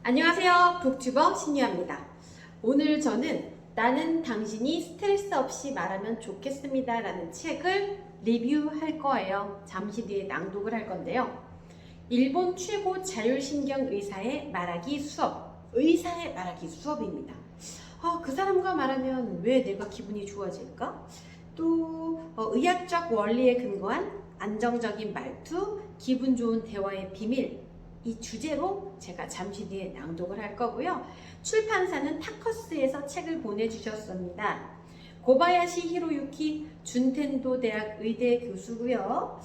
안녕하세요. 북튜버 신유아입니다. 오늘 저는 나는 당신이 스트레스 없이 말하면 좋겠습니다 라는 책을 리뷰할 거예요. 잠시 뒤에 낭독을 할 건데요. 일본 최고 자율신경 의사의 말하기 수업, 의사의 말하기 수업입니다. 그 사람과 말하면 왜 내가 기분이 좋아질까? 또 의학적 원리에 근거한 안정적인 말투, 기분 좋은 대화의 비밀, 이 주제로 제가 잠시 뒤에 낭독을 할 거고요. 출판사는 타커스에서 책을 보내주셨습니다. 고바야시 히로유키 준텐도 대학 의대 교수고요.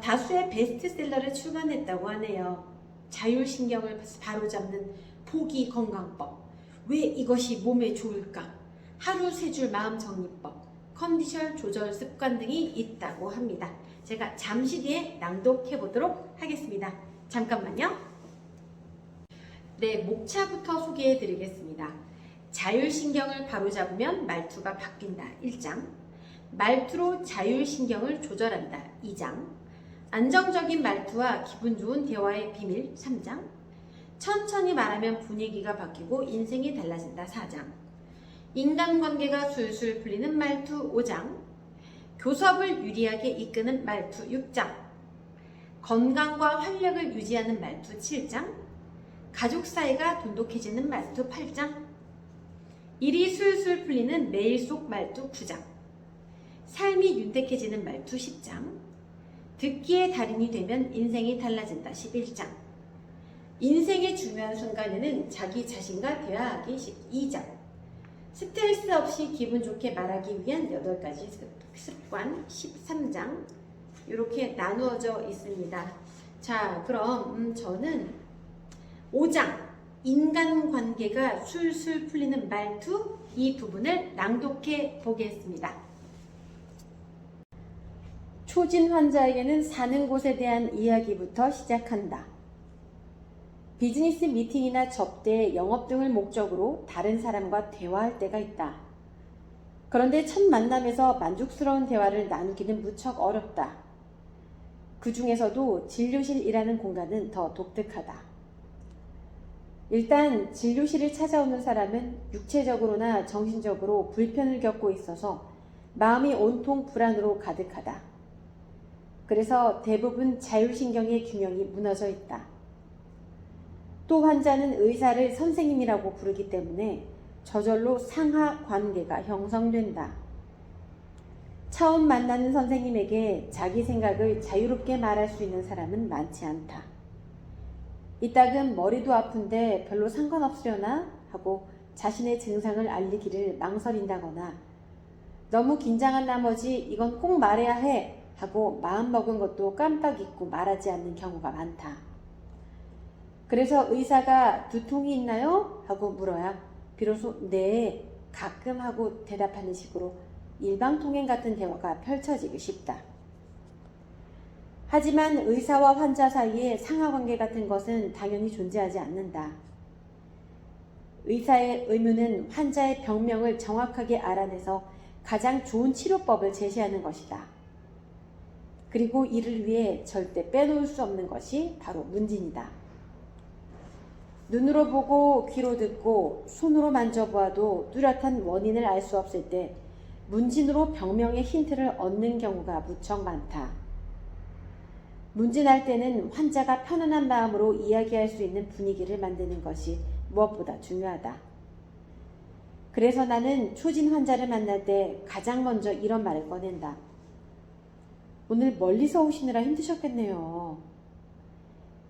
다수의 베스트셀러를 출간했다고 하네요. 자율신경을 바로잡는 포기 건강법, 왜 이것이 몸에 좋을까, 하루 세 줄 마음 정리법, 컨디션 조절 습관 등이 있다고 합니다. 제가 잠시 뒤에 낭독해 보도록 하겠습니다. 잠깐만요. 네, 목차부터 소개해 드리겠습니다. 자율신경을 바로잡으면 말투가 바뀐다. 1장. 말투로 자율신경을 조절한다. 2장. 안정적인 말투와 기분 좋은 대화의 비밀. 3장. 천천히 말하면 분위기가 바뀌고 인생이 달라진다. 4장. 인간관계가 술술 풀리는 말투. 5장. 교섭을 유리하게 이끄는 말투. 6장. 건강과 활력을 유지하는 말투. 7장. 가족 사이가 돈독해지는 말투. 8장. 일이 술술 풀리는 매일 속 말투. 9장. 삶이 윤택해지는 말투. 10장. 듣기의 달인이 되면 인생이 달라진다. 11장. 인생의 중요한 순간에는 자기 자신과 대화하기. 12장. 스트레스 없이 기분 좋게 말하기 위한 8가지 습관. 13장. 이렇게 나누어져 있습니다. 자, 그럼 저는 5장 인간관계가 술술 풀리는 말투, 이 부분을 낭독해 보겠습니다. 초진 환자에게는 사는 곳에 대한 이야기부터 시작한다. 비즈니스 미팅이나 접대, 영업 등을 목적으로 다른 사람과 대화할 때가 있다. 그런데 첫 만남에서 만족스러운 대화를 나누기는 무척 어렵다. 그 중에서도 진료실이라는 공간은 더 독특하다. 일단 진료실을 찾아오는 사람은 육체적으로나 정신적으로 불편을 겪고 있어서 마음이 온통 불안으로 가득하다. 그래서 대부분 자율신경의 균형이 무너져 있다. 또 환자는 의사를 선생님이라고 부르기 때문에 저절로 상하 관계가 형성된다. 처음 만나는 선생님에게 자기 생각을 자유롭게 말할 수 있는 사람은 많지 않다. 이따금 머리도 아픈데 별로 상관없으려나 하고 자신의 증상을 알리기를 망설인다거나 너무 긴장한 나머지 이건 꼭 말해야 해 하고 마음먹은 것도 깜빡 잊고 말하지 않는 경우가 많다. 그래서 의사가 두통이 있나요? 하고 물어야 비로소 네, 가끔 하고 대답하는 식으로 일방통행 같은 대화가 펼쳐지기 쉽다. 하지만 의사와 환자 사이에 상하관계 같은 것은 당연히 존재하지 않는다. 의사의 의무는 환자의 병명을 정확하게 알아내서 가장 좋은 치료법을 제시하는 것이다. 그리고 이를 위해 절대 빼놓을 수 없는 것이 바로 문진이다. 눈으로 보고 귀로 듣고 손으로 만져보아도 뚜렷한 원인을 알 수 없을 때 문진으로 병명의 힌트를 얻는 경우가 무척 많다. 문진할 때는 환자가 편안한 마음으로 이야기할 수 있는 분위기를 만드는 것이 무엇보다 중요하다. 그래서 나는 초진 환자를 만날 때 가장 먼저 이런 말을 꺼낸다. 오늘 멀리서 오시느라 힘드셨겠네요.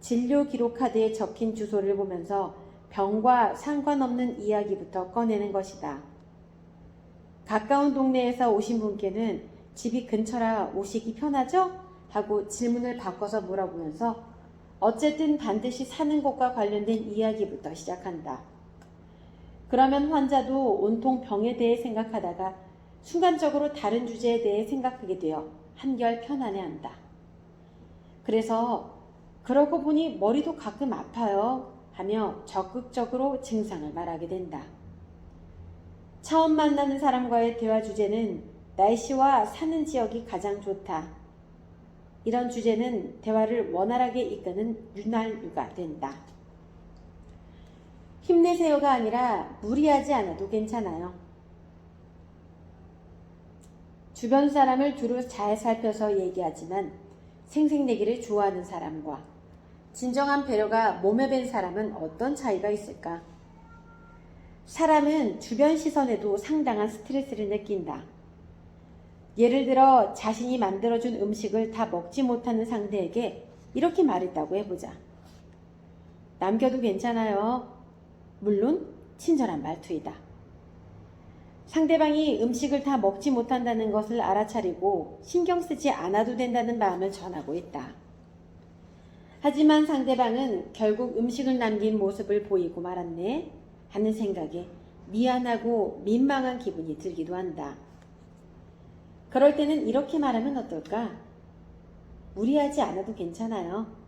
진료 기록 카드에 적힌 주소를 보면서 병과 상관없는 이야기부터 꺼내는 것이다. 가까운 동네에서 오신 분께는 집이 근처라 오시기 편하죠? 하고 질문을 바꿔서 물어보면서 어쨌든 반드시 사는 곳과 관련된 이야기부터 시작한다. 그러면 환자도 온통 병에 대해 생각하다가 순간적으로 다른 주제에 대해 생각하게 되어 한결 편안해한다. 그래서 그러고 보니 머리도 가끔 아파요 하며 적극적으로 증상을 말하게 된다. 처음 만나는 사람과의 대화 주제는 날씨와 사는 지역이 가장 좋다. 이런 주제는 대화를 원활하게 이끄는 윤활유가 된다. 힘내세요가 아니라 무리하지 않아도 괜찮아요. 주변 사람을 두루 잘 살펴서 얘기하지만 생색내기를 좋아하는 사람과 진정한 배려가 몸에 밴 사람은 어떤 차이가 있을까? 사람은 주변 시선에도 상당한 스트레스를 느낀다. 예를 들어 자신이 만들어준 음식을 다 먹지 못하는 상대에게 이렇게 말했다고 해보자. 남겨도 괜찮아요. 물론 친절한 말투이다. 상대방이 음식을 다 먹지 못한다는 것을 알아차리고 신경 쓰지 않아도 된다는 마음을 전하고 있다. 하지만 상대방은 결국 음식을 남긴 모습을 보이고 말았네 하는 생각에 미안하고 민망한 기분이 들기도 한다. 그럴 때는 이렇게 말하면 어떨까? 무리하지 않아도 괜찮아요.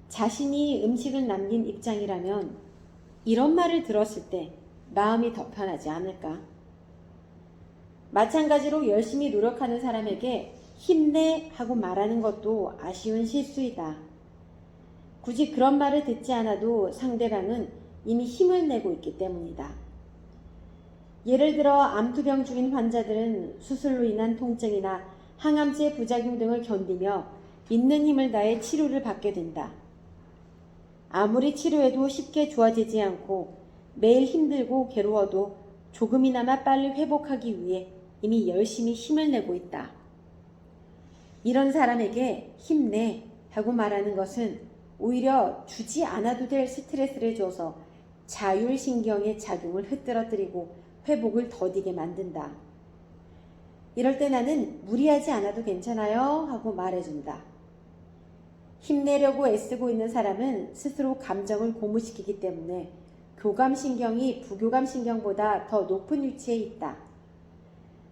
자신이 음식을 남긴 입장이라면 이런 말을 들었을 때 마음이 더 편하지 않을까? 마찬가지로 열심히 노력하는 사람에게 힘내 하고 말하는 것도 아쉬운 실수이다. 굳이 그런 말을 듣지 않아도 상대방은 이미 힘을 내고 있기 때문이다. 예를 들어 암투병 중인 환자들은 수술로 인한 통증이나 항암제 부작용 등을 견디며 있는 힘을 다해 치료를 받게 된다. 아무리 치료해도 쉽게 좋아지지 않고 매일 힘들고 괴로워도 조금이나마 빨리 회복하기 위해 이미 열심히 힘을 내고 있다. 이런 사람에게 힘내 하고 말하는 것은 오히려 주지 않아도 될 스트레스를 줘서 자율신경의 작용을 흐트러뜨리고 회복을 더디게 만든다. 이럴 때 나는 무리하지 않아도 괜찮아요 하고 말해준다. 힘내려고 애쓰고 있는 사람은 스스로 감정을 고무시키기 때문에 교감신경이 부교감신경보다 더 높은 위치에 있다.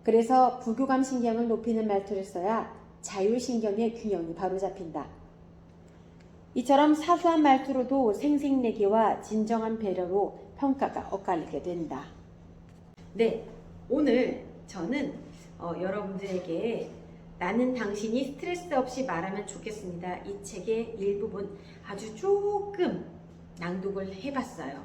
그래서 부교감신경을 높이는 말투를 써야 자율신경의 균형이 바로 잡힌다. 이처럼 사소한 말투로도 생색내기와 진정한 배려로 평가가 엇갈리게 된다. 네, 오늘 저는 여러분들에게 나는 당신이 스트레스 없이 말하면 좋겠습니다. 이 책의 일부분 아주 조금 낭독을 해봤어요.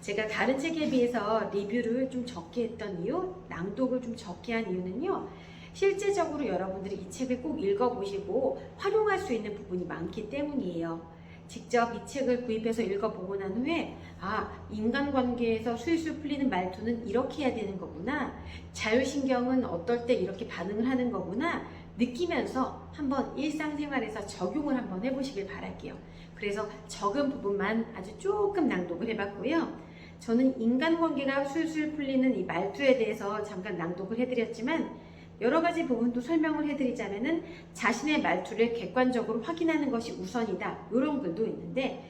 제가 다른 책에 비해서 리뷰를 좀 적게 했던 이유, 낭독을 좀 적게 한 이유는요. 실제적으로 여러분들이 이 책을 꼭 읽어보시고 활용할 수 있는 부분이 많기 때문이에요. 직접 이 책을 구입해서 읽어보고 난 후에 인간관계에서 술술 풀리는 말투는 이렇게 해야 되는 거구나, 자율신경은 어떨 때 이렇게 반응을 하는 거구나 느끼면서 한번 일상생활에서 적용을 한번 해보시길 바랄게요. 그래서 적은 부분만 아주 조금 낭독을 해봤고요. 저는 인간관계가 술술 풀리는 이 말투에 대해서 잠깐 낭독을 해드렸지만 여러 가지 부분도 설명을 해드리자면은 자신의 말투를 객관적으로 확인하는 것이 우선이다. 이런 글도 있는데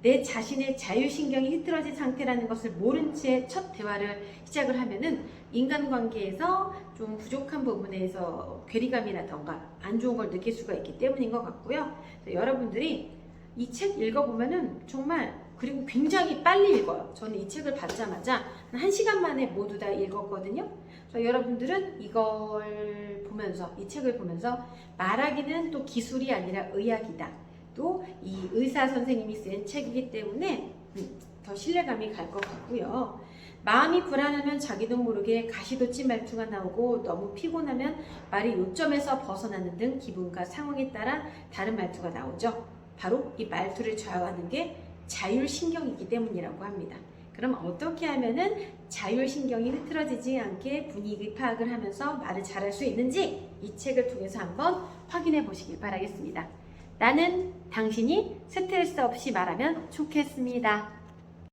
내 자신의 자율신경이 흐트러진 상태라는 것을 모른 채 첫 대화를 시작을 하면은 인간관계에서 좀 부족한 부분에서 괴리감이라던가 안 좋은 걸 느낄 수가 있기 때문인 것 같고요. 여러분들이 이 책 읽어보면은 정말, 그리고 굉장히 빨리 읽어요. 저는 이 책을 받자마자 1시간 만에 모두 다 읽었거든요. 그래서 여러분들은 이걸 보면서, 이 책을 보면서 말하기는 또 기술이 아니라 의학이다. 또 이 의사 선생님이 쓴 책이기 때문에 더 신뢰감이 갈 것 같고요. 마음이 불안하면 자기도 모르게 가시돋친 말투가 나오고 너무 피곤하면 말이 요점에서 벗어나는 등 기분과 상황에 따라 다른 말투가 나오죠. 바로 이 말투를 좌우하는 게 자율신경이기 때문이라고 합니다. 그럼 어떻게 하면은 자율신경이 흐트러지지 않게 분위기 파악을 하면서 말을 잘할 수 있는지 이 책을 통해서 한번 확인해 보시길 바라겠습니다. 나는 당신이 스트레스 없이 말하면 좋겠습니다.